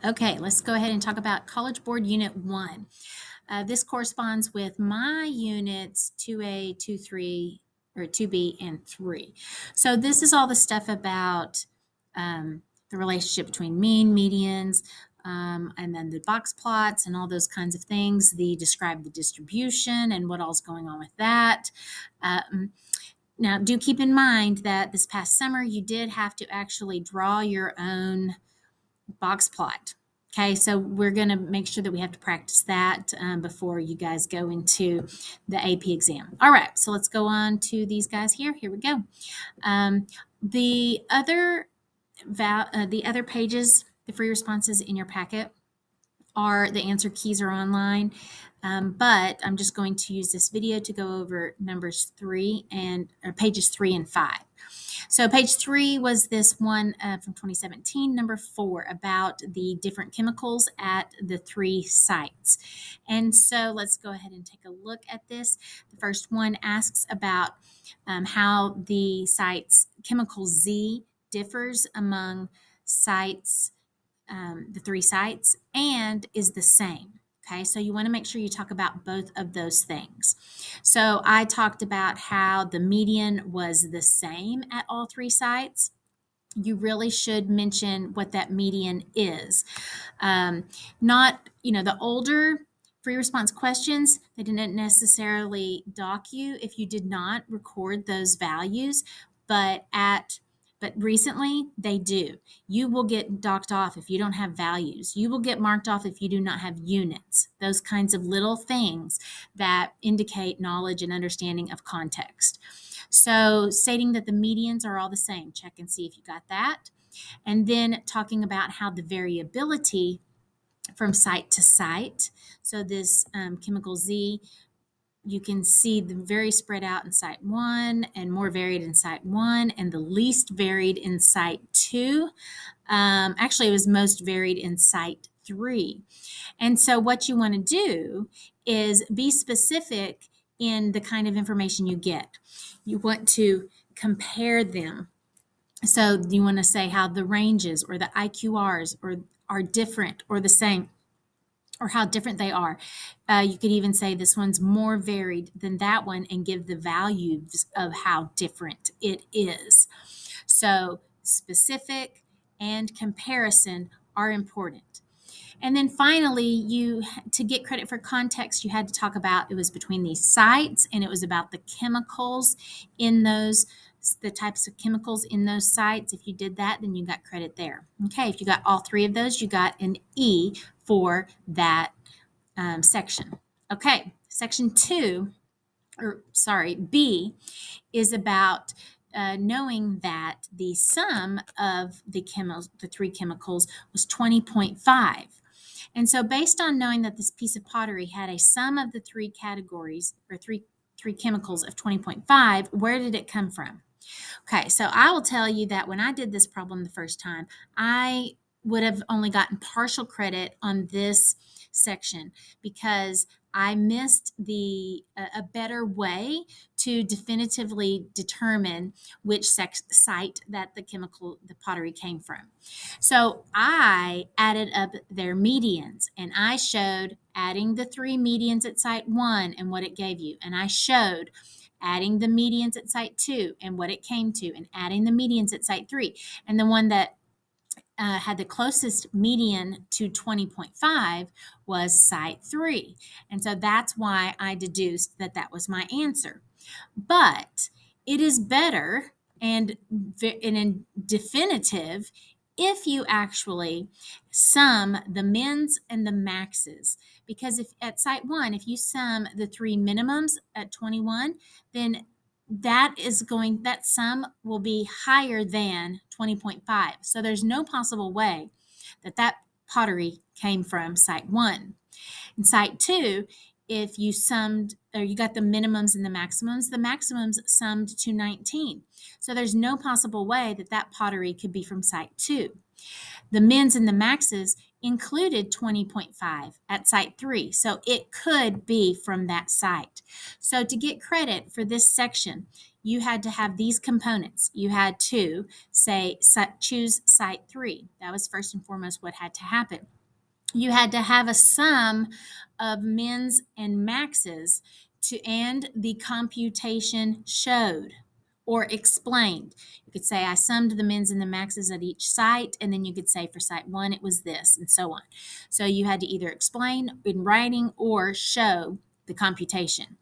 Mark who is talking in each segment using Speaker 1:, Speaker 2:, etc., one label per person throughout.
Speaker 1: Okay, let's go ahead and talk about College Board Unit 1. This corresponds with my units 2A, 2, 3, or 2B, and 3. So this is all the stuff about the relationship between mean, medians, and then the box plots and all those kinds of things. Describe the distribution and what all's going on with that. Now, do keep in mind that this past summer you did have to actually draw your own box plot. Okay, so we're going to make sure that we have to practice that before you guys go into the AP exam. All right, so let's go on to these guys here. Here we go. The other pages, the free responses in your packet, are the answer keys are online, but I'm just going to use this video to go over pages 3 and 5. So page 3 was this one from 2017, number 4, about the different chemicals at the 3 sites. And so let's go ahead and take a look at this. The first one asks about how the site's chemical Z differs among sites, the 3 sites, and is the same. Okay, so you want to make sure you talk about both of those things. So I talked about how the median was the same at all 3 sites. You really should mention what that median is. Not, the older free response questions, they didn't necessarily dock you if you did not record those values, but recently they do. You will get docked off if you don't have values. You will get marked off if you do not have units. Those kinds of little things that indicate knowledge and understanding of context. So stating that the medians are all the same, check and see if you got that. And then talking about how the variability from site to site. So this chemical Z, you can see the very spread out in site 1 and more varied in site 1 and the least varied in site 2. Actually, it was most varied in site 3. And so what you want to do is be specific in the kind of information you get. You want to compare them. So you want to say how the ranges or the IQRs are different or the same, or how different they are. You could even say this one's more varied than that one and give the values of how different it is. So specific and comparison are important. And then finally, to get credit for context, you had to talk about it was between these sites and it was about the chemicals in the types of chemicals in those sites. If you did that, then you got credit there. Okay, if you got all 3 of those, you got an E for that section. Okay, section 2, B, is about knowing that the sum of the 3 chemicals was 20.5. And so based on knowing that this piece of pottery had a sum of the 3 categories or three chemicals of 20.5, where did it come from? Okay, so I will tell you that when I did this problem the first time, I would have only gotten partial credit on this section because I missed a better way to definitively determine which site that the pottery came from. So I added up their medians and I showed adding the 3 medians at site 1 and what it gave you. And I showed adding the medians at site 2 and what it came to, and adding the medians at site 3. And the one that had the closest median to 20.5 was site 3. And so that's why I deduced that that was my answer. But it is better and definitive if you actually sum the mins and the maxes. Because if at site 1, if you sum the 3 minimums at 21, then that sum will be higher than 20.5. So there's no possible way that pottery came from site 1. In site 2, if you you got the minimums and the maximums summed to 19. So there's no possible way that pottery could be from site 2. The mins and the maxes included 20.5 at site 3, so it could be from that site. So to get credit for this section, you had to have these components. You had to choose site 3. That was first and foremost what had to happen. you had to have a sum of mins and maxes and the computation showed or explained. You could say I summed the mins and the maxes at each site, and then you could say for site 1 it was this, and so on. So you had to either explain in writing or show the computation.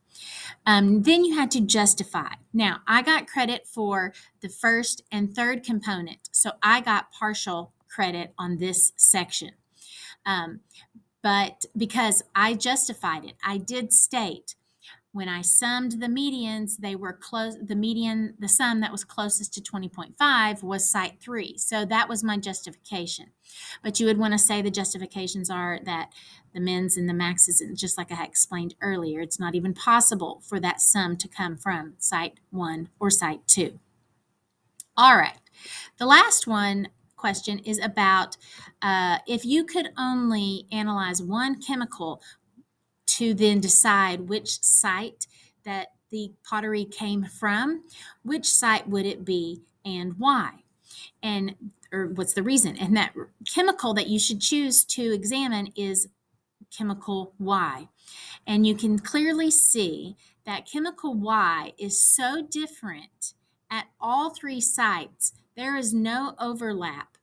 Speaker 1: Then you had to justify. Now, I got credit for the first and third component, so I got partial credit on this section. Um, but because I justified it, I did state when I summed the medians, they were close. The median, the sum that was closest to 20.5 was site 3. So that was my justification. But you would want to say the justifications are that the mins and the maxes, just like I had explained earlier, it's not even possible for that sum to come from site 1 or site 2. All right. The last one question is about if you could only analyze one chemical to then decide which site that the pottery came from, which site would it be and why? And or what's the reason? And that chemical that you should choose to examine is chemical Y. And you can clearly see that chemical Y is so different at all three sites. There is no overlap.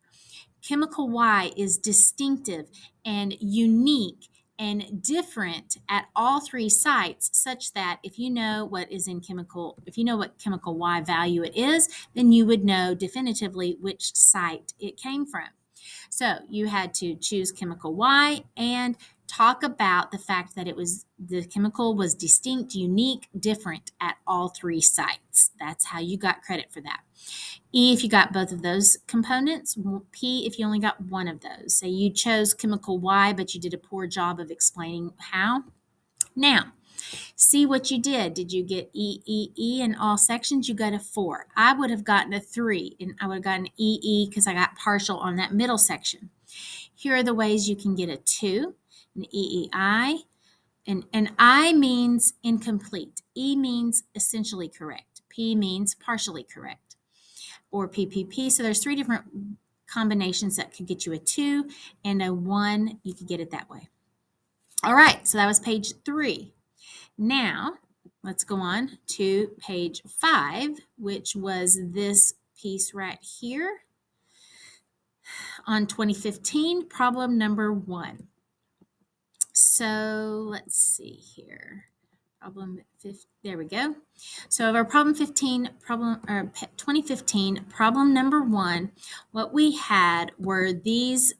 Speaker 1: Chemical Y is distinctive and unique and different at all three sites, such that if you know what is in chemical, if you know what chemical Y value it is, then you would know definitively which site it came from. So you had to choose chemical Y and talk about the fact that the chemical was distinct, unique, different at all three sites. That's how you got credit for that. E if you got both of those components, P if you only got one of those. So you chose chemical Y, but you did a poor job of explaining how. Now, see what you did. Did you get E in all sections? You got a 4. I would have gotten a 3, and I would have gotten E because I got partial on that middle section. Here are the ways you can get a 2, an EEI, and I means incomplete. E means essentially correct. P means partially correct, or PPP. So there's 3 different combinations that could get you a 2 and a 1. You could get it that way. All right, so that was page 3. Now, let's go on to page 5, which was this piece right here on 2015, problem number 1. So let's see here. There we go. So our problem 2015, problem number 1, what we had were these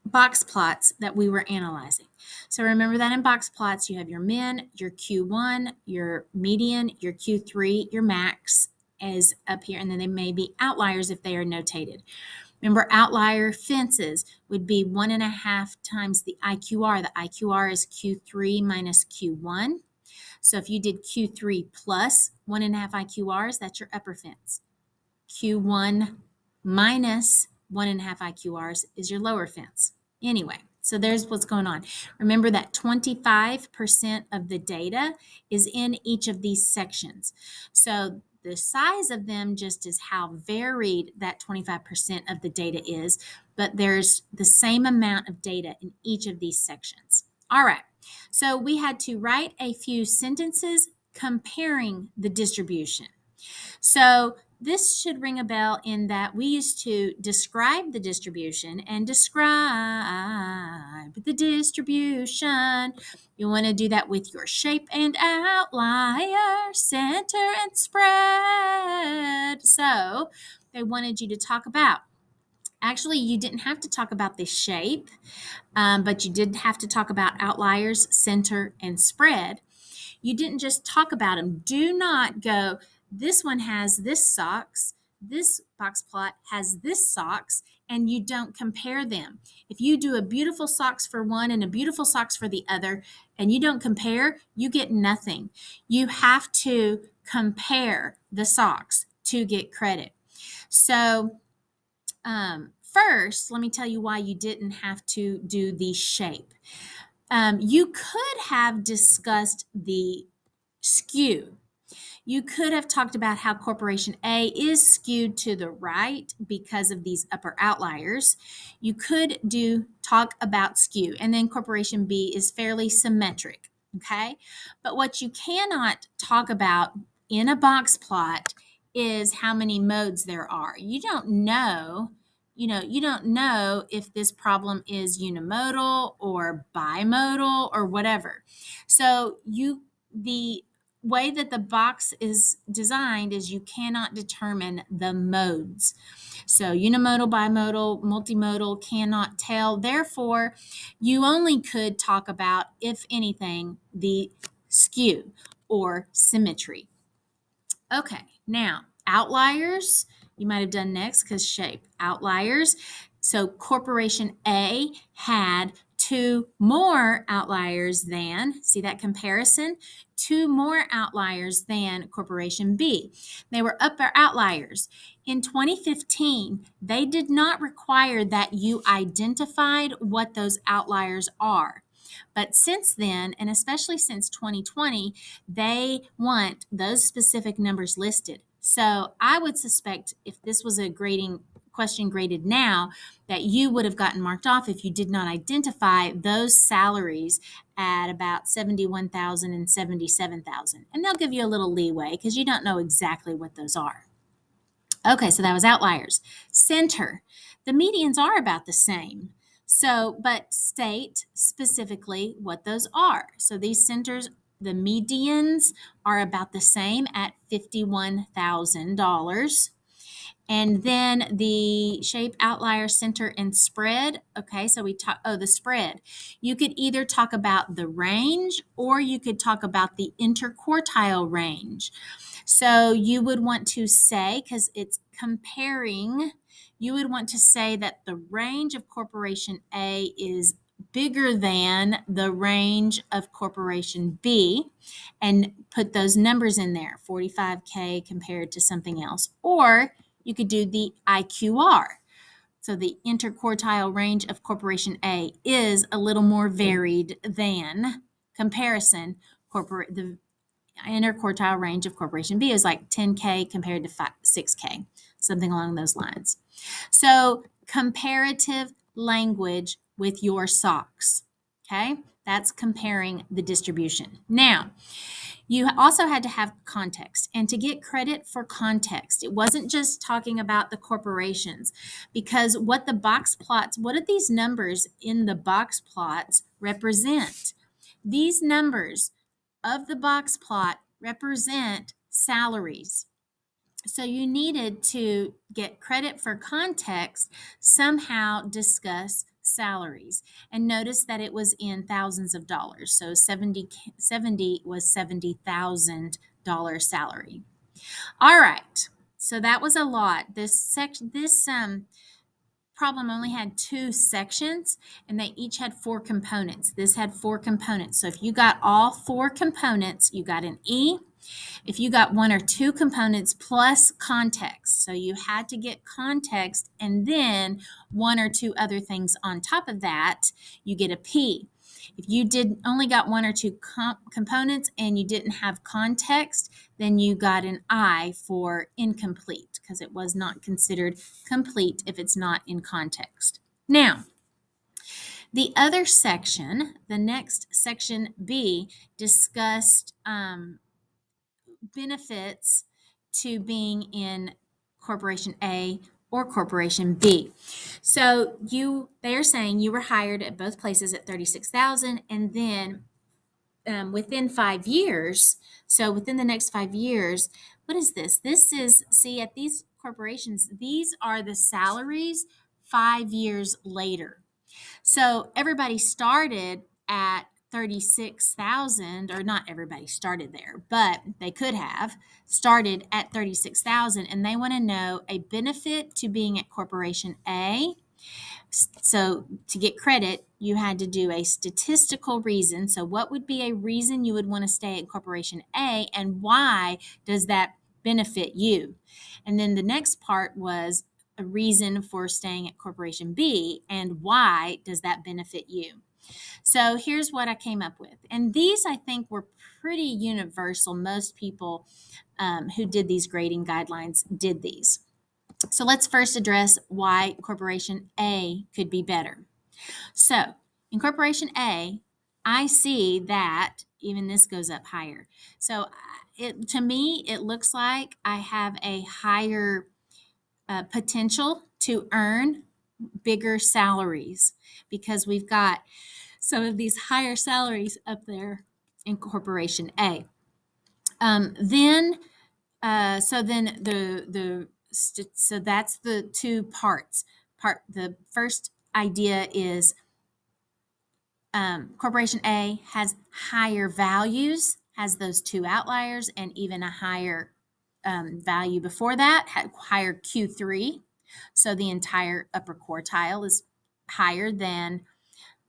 Speaker 1: box plots that we were analyzing. So remember that in box plots, you have your min, your Q1, your median, your Q3, your max is up here, and then they may be outliers if they are notated. Remember, outlier fences would be 1.5 times the IQR. The IQR is Q3 minus Q1. So if you did Q3 plus 1.5 IQRs, that's your upper fence. Q1 minus 1.5 IQRs is your lower fence. Anyway, so there's what's going on. Remember that 25% of the data is in each of these sections. So the size of them just is how varied that 25% of the data is, but there's the same amount of data in each of these sections. All right, so we had to write a few sentences comparing the distribution. So this should ring a bell in that we used to describe the distribution and describe the distribution. You want to do that with your shape and outlier, center and spread. So they wanted you to talk about, actually, you didn't have to talk about the shape, but you did have to talk about outliers, center, and spread. You didn't just talk about them. Do not go, this one has this socks, this box plot has this socks, and you don't compare them. If you do a beautiful socks for one and a beautiful socks for the other, and you don't compare, you get nothing. You have to compare the socks to get credit. So first, let me tell you why you didn't have to do the shape. You could have discussed the skew. You could have talked about how Corporation A is skewed to the right because of these upper outliers. You could talk about skew, and then Corporation B is fairly symmetric, okay? But what you cannot talk about in a box plot is how many modes there are. You don't know if this problem is unimodal or bimodal or whatever. So the way that the box is designed is you cannot determine the modes. So unimodal, bimodal, multimodal cannot tell. Therefore, you only could talk about, if anything, the skew or symmetry. Okay, now outliers, you might have done next because shape. Outliers. So Corporation A had two more outliers than, see that comparison? Two more outliers than Corporation B. They were upper outliers. In 2015, they did not require that you identified what those outliers are. But since then, and especially since 2020, they want those specific numbers listed. So I would suspect if this was a grading question graded now, that you would have gotten marked off if you did not identify those salaries at about 71,000 and 77,000. And they'll give you a little leeway because you don't know exactly what those are. Okay, so that was outliers. Center. The medians are about the same. So, but state specifically what those are. So these centers, the medians are about the same at $51,000. And then the shape, outlier, center, and spread. Okay, so we talk, the spread. You could either talk about the range or you could talk about the interquartile range. So you would want to say, because it's comparing, you would want to say that the range of Corporation A is bigger than the range of Corporation B and put those numbers in there, 45K compared to something else. Or you could do the IQR. So the interquartile range of Corporation A is a little more varied than comparison the interquartile range of Corporation B is like 10K compared to 6K, something along those lines. So comparative language with your socks. Okay, that's comparing the distribution. Now, you also had to have context, and to get credit for context, it wasn't just talking about the corporations, because what do these numbers in the box plots represent? These numbers of the box plot represent salaries. So you needed to get credit for context, somehow discuss salaries. And notice that it was in thousands of dollars. So 70 was $70,000 salary. All right. So that was a lot. This problem only had two sections and they each had four components. This had four components. So if you got all four components, you got an E. If you got one or two components plus context, so you had to get context and then one or two other things on top of that, you get a P. If you only got one or two components and you didn't have context, then you got an I for incomplete because it was not considered complete if it's not in context. Now, the other section, the next section B, discussed benefits to being in Corporation A or Corporation B. So they are saying you were hired at both places at 36,000, and then within 5 years. So within the next 5 years, what is this? This is, see, at these corporations, these are the salaries 5 years later. So everybody started at 36,000, or not everybody started there, but they could have started at 36,000, and they want to know a benefit to being at Corporation A. So to get credit, you had to do a statistical reason. So what would be a reason you would want to stay at Corporation A, and why does that benefit you? And then the next part was a reason for staying at Corporation B, and why does that benefit you? So here's what I came up with. And these, I think, were pretty universal. Most people who did these grading guidelines did these. So let's first address why Corporation A could be better. So in Corporation A, I see that even this goes up higher. So to me, it looks like I have a higher potential to earn bigger salaries because we've got some of these higher salaries up there in Corporation A. Then so that's the two parts. The first idea is Corporation A has higher values, has those two outliers, and even a higher value before that, had higher Q3. So the entire upper quartile is higher than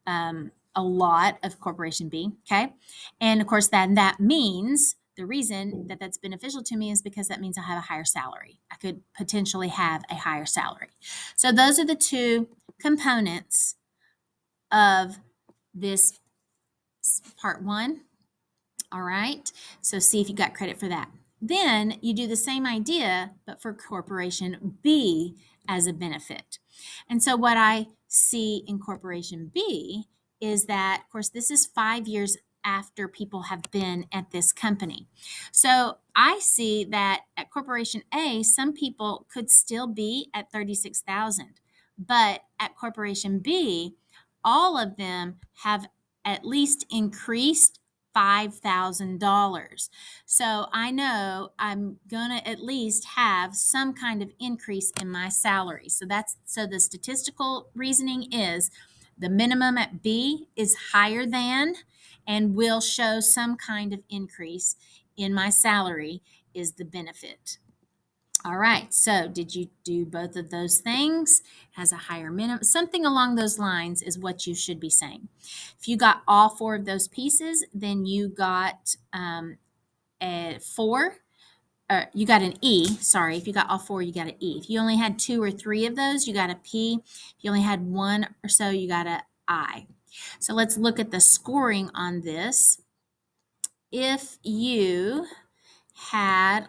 Speaker 1: a lot of Corporation B. Okay. And of course, then that means the reason that that's beneficial to me is because that means I have a higher salary. I could potentially have a higher salary. So those are the two components of this part one. All right. So see if you got credit for that. Then you do the same idea, but for Corporation B as a benefit. And so what I see in Corporation B is that, of course, this is 5 years after people have been at this company. So I see that at Corporation A, some people could still be at 36,000, but at Corporation B, all of them have at least increased $5,000. So I know I'm going to at least have some kind of increase in my salary. So the statistical reasoning is the minimum at B is higher than and will show some kind of increase in my salary is the benefit. All right. So did you do both of those things? Has a higher minimum. Something along those lines is what you should be saying. If you got all four of those pieces, then you got a 4. You got an E. Sorry. If you got all four, you got an E. If you only had 2 or 3 of those, you got a P. If you only had 1 or so, you got an I. So let's look at the scoring on this. If you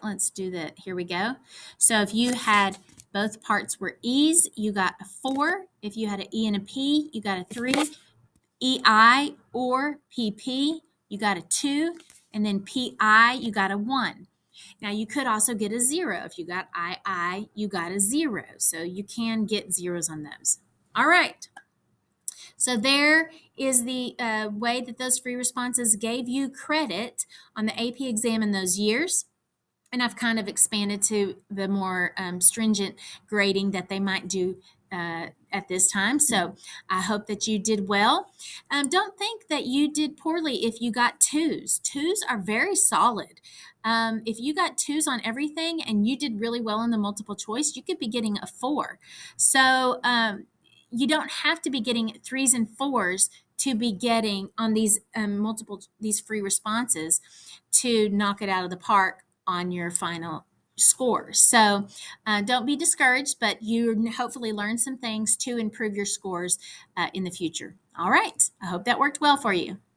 Speaker 1: let's do that. Here we go. So if you had both parts were E's, you got a 4. If you had an E and a P, you got a 3. EI or PP, you got a 2. And then PI, you got a 1. Now you could also get a 0. If you got II, you got a 0. So you can get zeros on those. All right. So there is the way that those free responses gave you credit on the AP exam in those years. And I've kind of expanded to the more stringent grading that they might do at this time. So I hope that you did well. Don't think that you did poorly if you got 2s. 2s are very solid. If you got 2s on everything and you did really well in the multiple choice, you could be getting a 4. So you don't have to be getting 3s and 4s to be getting on these these free responses to knock it out of the park on your final score. So don't be discouraged, but you hopefully learned some things to improve your scores in the future. All right. I hope that worked well for you.